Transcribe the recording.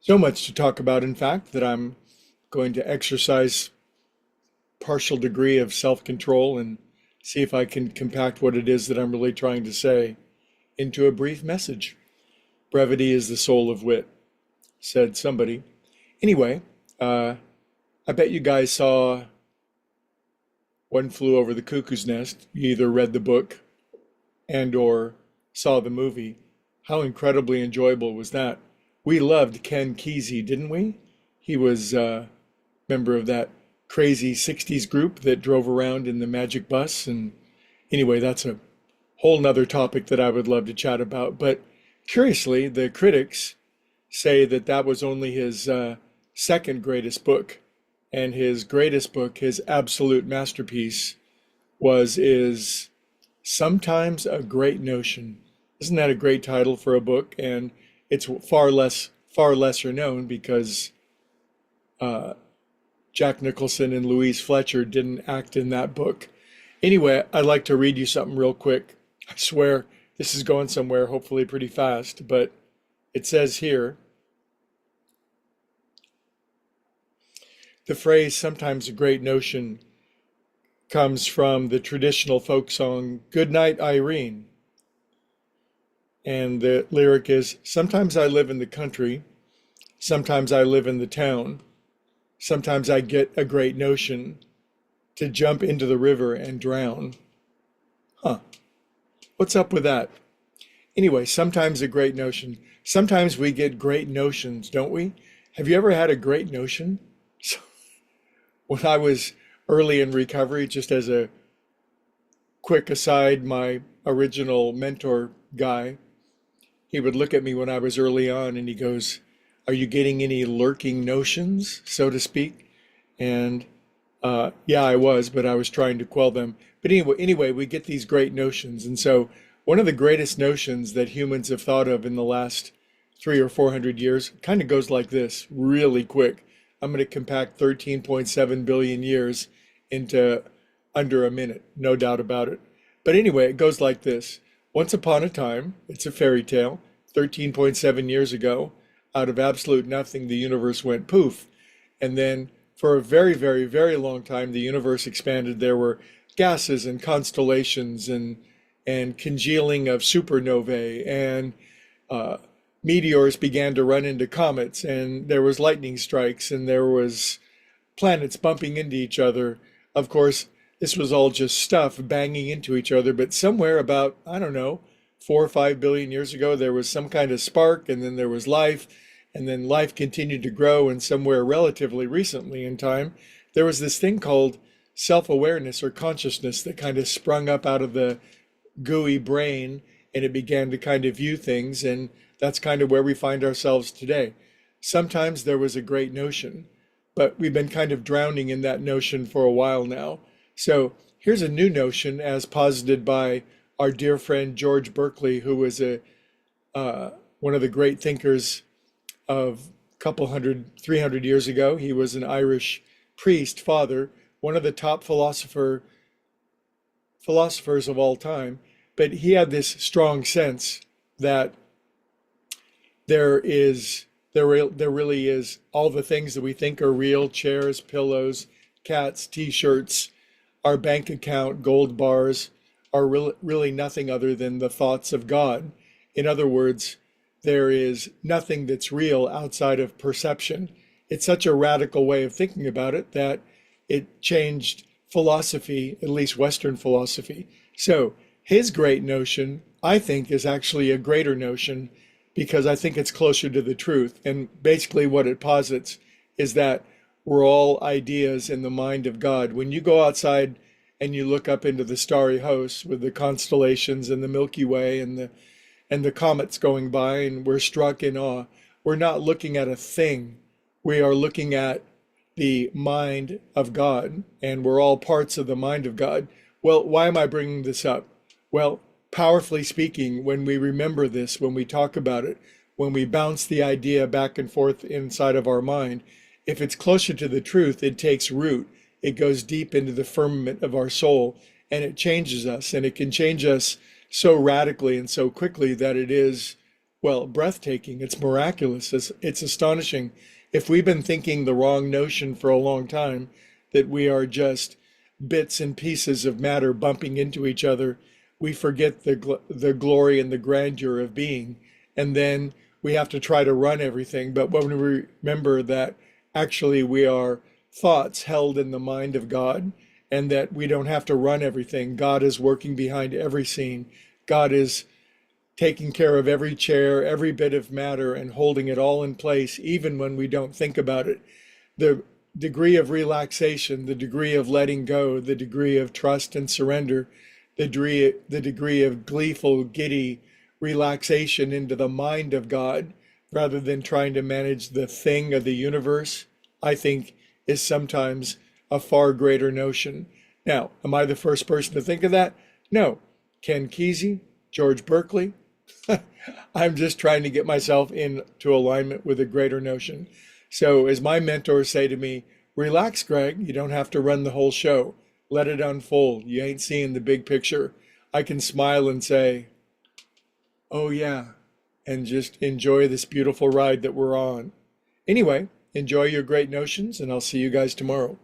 So much to talk about, in fact, that I'm going to exercise partial degree of self-control and see if I can compact what it is that I'm really trying to say into a brief message. Brevity is the soul of wit, said somebody. Anyway, I bet you guys saw One Flew Over the Cuckoo's Nest. You either read the book and or saw the movie. How incredibly enjoyable was that? We loved Ken Kesey, didn't we? He was a member of that crazy 60s group that drove around in the Magic Bus. And anyway, that's a whole nother topic that I would love to chat about. But curiously, the critics say that that was only his second greatest book. And his greatest book, his absolute masterpiece, is Sometimes a Great Notion. Isn't that a great title for a book? And it's far lesser known because uh, Jack Nicholson and Louise Fletcher didn't act in that book. Anyway, I'd like to read you something real quick. I swear this is going somewhere, hopefully pretty fast, but it says here, the phrase "sometimes a great notion" comes from the traditional folk song "Good Night, Irene." And the lyric is, sometimes I live in the country, sometimes I live in the town, sometimes I get a great notion to jump into the river and drown. Huh, what's up with that? Anyway, sometimes a great notion. Sometimes we get great notions, don't we? Have you ever had a great notion? So, when I was early in recovery, just as a quick aside, my original mentor guy, he would look at me when I was early on and he goes, "Are you getting any lurking notions, so to speak?" And yeah, I was, but I was trying to quell them. But anyway, we get these great notions. And so one of the greatest notions that humans have thought of in the last 300 or 400 years kind of goes like this, really quick. I'm going to compact 13.7 billion years into under a minute, no doubt about it. But anyway, it goes like this. Once upon a time, it's a fairy tale, 13.7 years ago, out of absolute nothing, the universe went poof. And then for a very, very, very long time, the universe expanded. There were gases and constellations and congealing of supernovae, and uh, meteors began to run into comets, and there was lightning strikes, and there was planets bumping into each other. Of course, this was all just stuff banging into each other, but somewhere about, I don't know, 4 or 5 billion years ago, there was some kind of spark, and then there was life, and then life continued to grow, and somewhere relatively recently in time, there was this thing called self-awareness or consciousness that kind of sprung up out of the gooey brain, and it began to kind of view things, and that's kind of where we find ourselves today. Sometimes there was a great notion, but we've been kind of drowning in that notion for a while now. So here's a new notion as posited by our dear friend George Berkeley, who was one of the great thinkers of a couple hundred, 300 years ago. He was an Irish priest, father, one of the top philosophers of all time. But he had this strong sense that there really is all the things that we think are real: chairs, pillows, cats, t-shirts, our bank account, gold bars, are really nothing other than the thoughts of God. In other words, there is nothing that's real outside of perception. It's such a radical way of thinking about it that it changed philosophy, at least Western philosophy. So his great notion, I think, is actually a greater notion because I think it's closer to the truth. And basically what it posits is that we're all ideas in the mind of God. When you go outside and you look up into the starry host with the constellations and the Milky Way and the comets going by, and we're struck in awe, we're not looking at a thing. We are looking at the mind of God, and we're all parts of the mind of God. Well, why am I bringing this up? Well, powerfully speaking, when we remember this, when we talk about it, when we bounce the idea back and forth inside of our mind, if it's closer to the truth, it takes root. It goes deep into the firmament of our soul, and it changes us, and it can change us so radically and so quickly that it is Well, breathtaking. It's miraculous. It's astonishing. If we've been thinking the wrong notion for a long time, that we are just bits and pieces of matter bumping into each other, we forget the glory and the grandeur of being. And then we have to try to run everything. But when we remember that actually we are thoughts held in the mind of God, and that we don't have to run everything, God is working behind every scene. God is taking care of every chair, every bit of matter, and holding it all in place, even when we don't think about it. The degree of relaxation, the degree of letting go, the degree of trust and surrender, the degree of gleeful, giddy relaxation into the mind of God, rather than trying to manage the thing of the universe, I think is sometimes a far greater notion. Now, am I the first person to think of that? No. Ken Kesey, George Berkeley, I'm just trying to get myself into alignment with a greater notion. So, as my mentors say to me, relax, Greg. You don't have to run the whole show. Let it unfold. You ain't seeing the big picture. I can smile and say, oh, yeah, and just enjoy this beautiful ride that we're on. Anyway, enjoy your great notions, and I'll see you guys tomorrow.